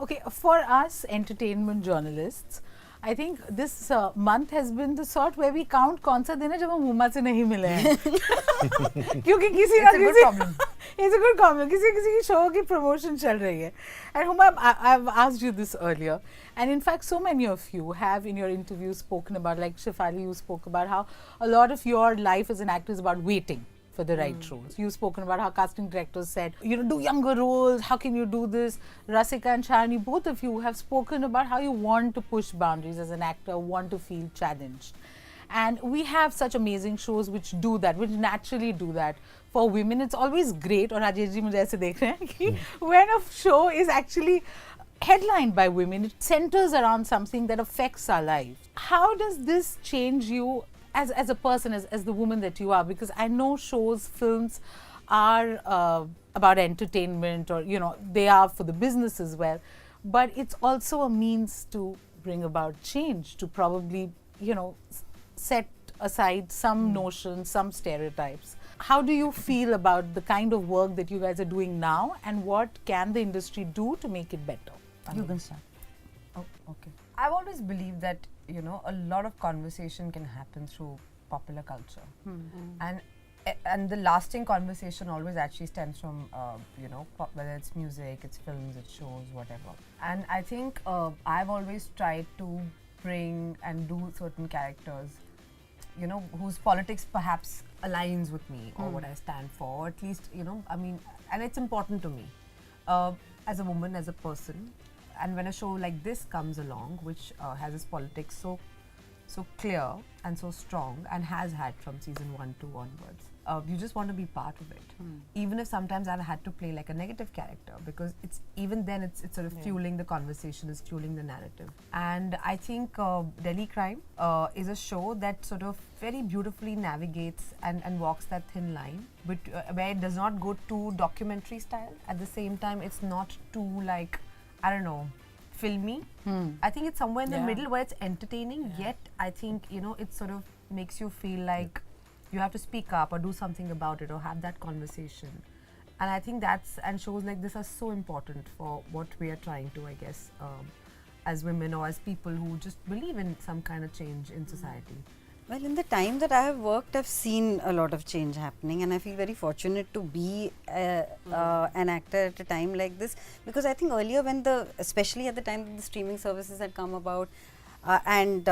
Okay, for us entertainment journalists, I think this month has been the sort where we count कौन सा दिन है जब हम हुमा से नहीं मिले हैं क्योंकि किसी ना It's a good किसी problem. it's a good problem किसी किसी की शो की promotion चल रही है and Huma I've asked you this earlier and in fact so many of you have in your interviews spoken about, like Shefali, you spoke about how a lot of your life as an actor is about waiting for the right roles. You've spoken about how casting directors said, you know, do younger roles, how can you do this? Rasika and Sharni, both of you have spoken about how you want to push boundaries as an actor, want to feel challenged. And we have such amazing shows which do that, which naturally do that. For women, it's always great, और राजेश जी मुझे ऐसे देख रहे हैं कि when a show is actually headlined by women, it centers around something that affects our lives. How does this change you as a person, as the woman that you are? Because I know shows, films are about entertainment, or you know, they are for the business as well, but it's also a means to bring about change, to probably, you know, set aside some notions, some stereotypes. How do you feel about the kind of work that you guys are doing now, and what can the industry do to make it better? You can start. Oh, okay. I've always believed that, you know, a lot of conversation can happen through popular culture, and the lasting conversation always actually stems from you know, whether it's music, it's films, it's shows, whatever. And I think I've always tried to bring and do certain characters, you know, whose politics perhaps aligns with me or what I stand for, or at least, you know, I mean, and it's important to me as a woman, as a person. And when a show like this comes along, which has its politics so clear and so strong, and has had from season 1, 2 onwards, you just want to be part of it. Even if sometimes I've had to play like a negative character, because it's even then it's sort of fueling the conversation, it's fueling the narrative. And I think Delhi Crime is a show that sort of very beautifully navigates and walks that thin line, but where it does not go too documentary style. At the same time, it's not too, like, I don't know, filmy. I think it's somewhere in the middle where it's entertaining, yet I think, you know, it sort of makes you feel like you have to speak up or do something about it or have that conversation. And I think and shows like this are so important for what we are trying to, I guess, as women or as people who just believe in some kind of change in society. Well, in the time that I have worked, I've seen a lot of change happening, and I feel very fortunate to be an actor at a time like this, because I think earlier when especially at the time that the streaming services had come about, and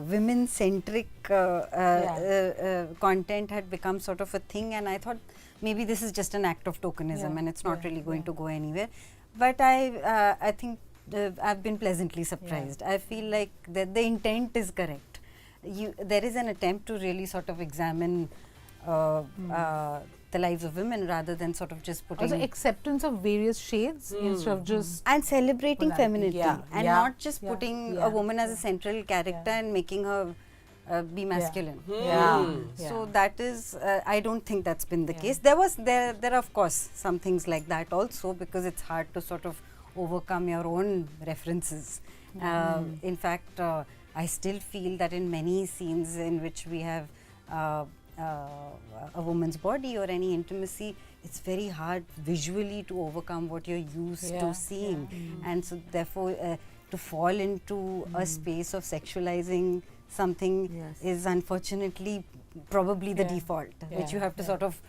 women-centric content had become sort of a thing, and I thought maybe this is just an act of tokenism and it's not really going to go anywhere. But I think I've been pleasantly surprised. I feel like that the intent is correct. There is an attempt to really sort of examine the lives of women rather than sort of just putting... Also acceptance of various shades instead of just... And celebrating femininity, and not just putting a woman as a central character and making her be masculine. So that is, I don't think that's been the case. There are of course some things like that also, because it's hard to sort of overcome your own references. In fact, I still feel that in many scenes in which we have a woman's body or any intimacy, it's very hard visually to overcome what you're used to seeing. And so therefore to fall into a space of sexualizing something is unfortunately probably the default, which you have to sort of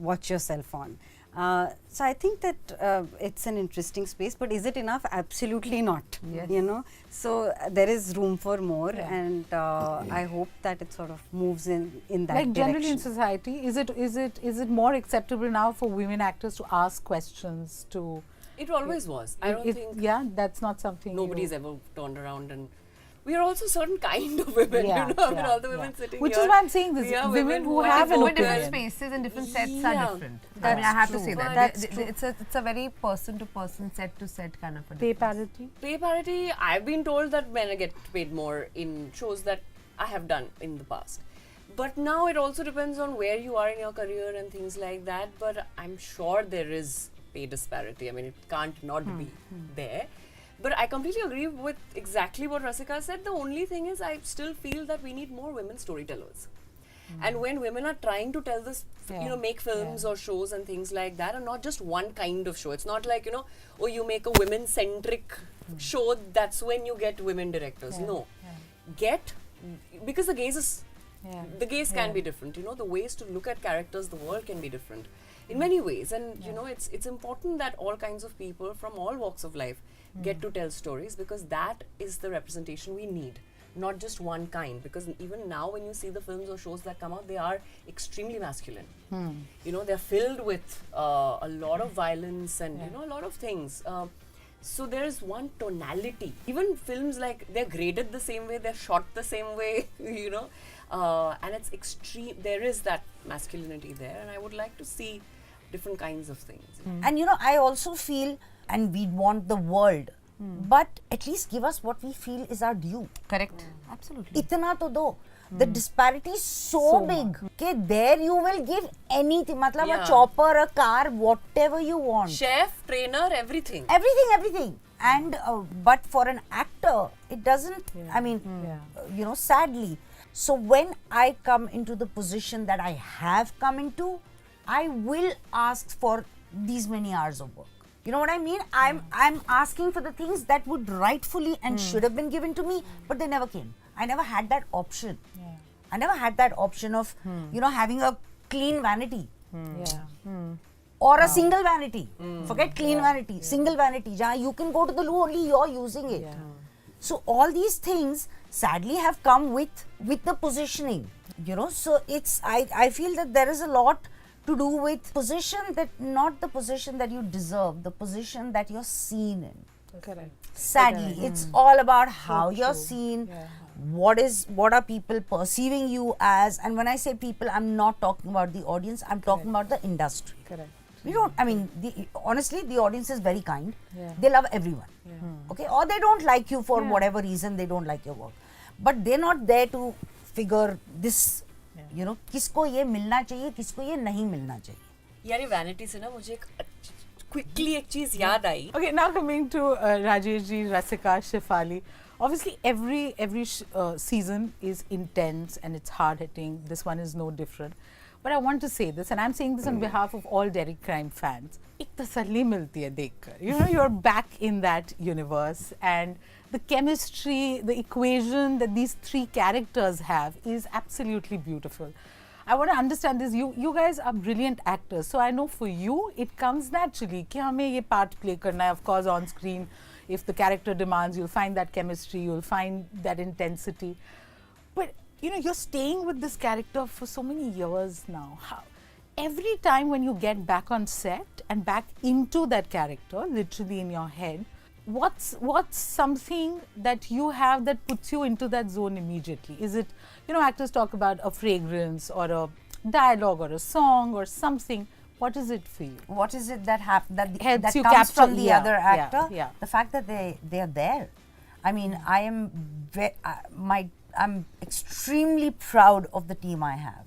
watch yourself on. So I think that it's an interesting space, but is it enough? Absolutely not. You know, so there is room for more, and I hope that it sort of moves in that like direction. Generally in society, is it more acceptable now for women actors to ask questions? To it always was. I don't think. Yeah, that's not something. Nobody's ever turned around and. We are also certain kind of women, you know. I mean, all the women sitting Which here. is why I'm saying this. Women who have an opinion. Different spaces and different sets are different. I mean, I have to say that. It's a very person-to-person, set-to-set kind of a Pay difference. parity? Pay parity, I've been told that men get paid more in shows that I have done in the past. But now it also depends on where you are in your career and things like that. But I'm sure there is pay disparity. I mean, it can't not be there. But I completely agree with exactly what Rasika said. The only thing is I still feel that we need more women storytellers. And when women are trying to tell this, you know, make films or shows and things like that, and not just one kind of show. It's not like, you know, oh, you make a women-centric show, that's when you get women directors. No. Get, because the gaze is, the gaze can be different, you know, the ways to look at characters, the world can be different in many ways. And, you know, it's important that all kinds of people from all walks of life get to tell stories, because that is the representation we need. Not just one kind, because even now when you see the films or shows that come out, they are extremely masculine. You know, they're filled with a lot of violence and, you know, a lot of things. So there is one tonality. Even films, like, they're graded the same way, they're shot the same way, you know, and it's extreme. There is that masculinity there, and I would like to see different kinds of things. And you know, I also feel, and we want the world, but at least give us what we feel is our due. Correct. Absolutely. Itna to do. The disparity is so big. Okay, there you will give anything. Matlab a chopper, a car, whatever you want. Chef, trainer, everything. Everything. And but for an actor, it doesn't. I mean, you know, sadly. So when I come into the position that I have come into, I will ask for these many hours of work. You know what I mean? I'm asking for the things that would rightfully and should have been given to me, but they never came. I never had that option. I never had that option of, you know, having a clean vanity. Or a single vanity. Forget clean vanity. Single vanity. Jahan you can go to the loo, only you're using it. So all these things sadly have come with the positioning. You know, so it's I feel that there is a lot to do with position, that not the position that you deserve, the position that you're seen in. Correct. Sadly, it's all about how you're seen, what are people perceiving you as, and when I say people, I'm not talking about the audience, I'm talking about the industry. Correct. We don't, I mean, honestly, the audience is very kind. They love everyone. Okay, or they don't like you for whatever reason, they don't like your work. But they're not there to figure this, you know, किसको ये मिलना चाहिए, किसको ये नहीं मिलना चाहिए. यार ये vanity से ना मुझे एक quickly एक चीज याद आई. Okay, now coming to Rajesh ji, Rasika, Shefali. Obviously, every season is intense and it's hard hitting. This one is no different. But I want to say this, and I'm saying this on behalf of all Derek Crime fans. एक तसल्ली मिलती है देखकर. You know, you're back in that universe, and the chemistry, the equation that these three characters have is absolutely beautiful. I want to understand this. You guys are brilliant actors, so I know for you it comes naturally कि हमें ये part play करना है. Of course, on screen, if the character demands, you'll find that chemistry, you'll find that intensity. But you know, you're staying with this character for so many years now. Every time when you get back on set and back into that character, literally in your head, what's something that you have that puts you into that zone immediately? Is it, you know, actors talk about a fragrance or a dialogue or a song or something. What is it for you? What is it that that Helps you comes capture from the other actor? Yeah. The fact that they are there. I mean, I am I'm extremely proud of the team I have.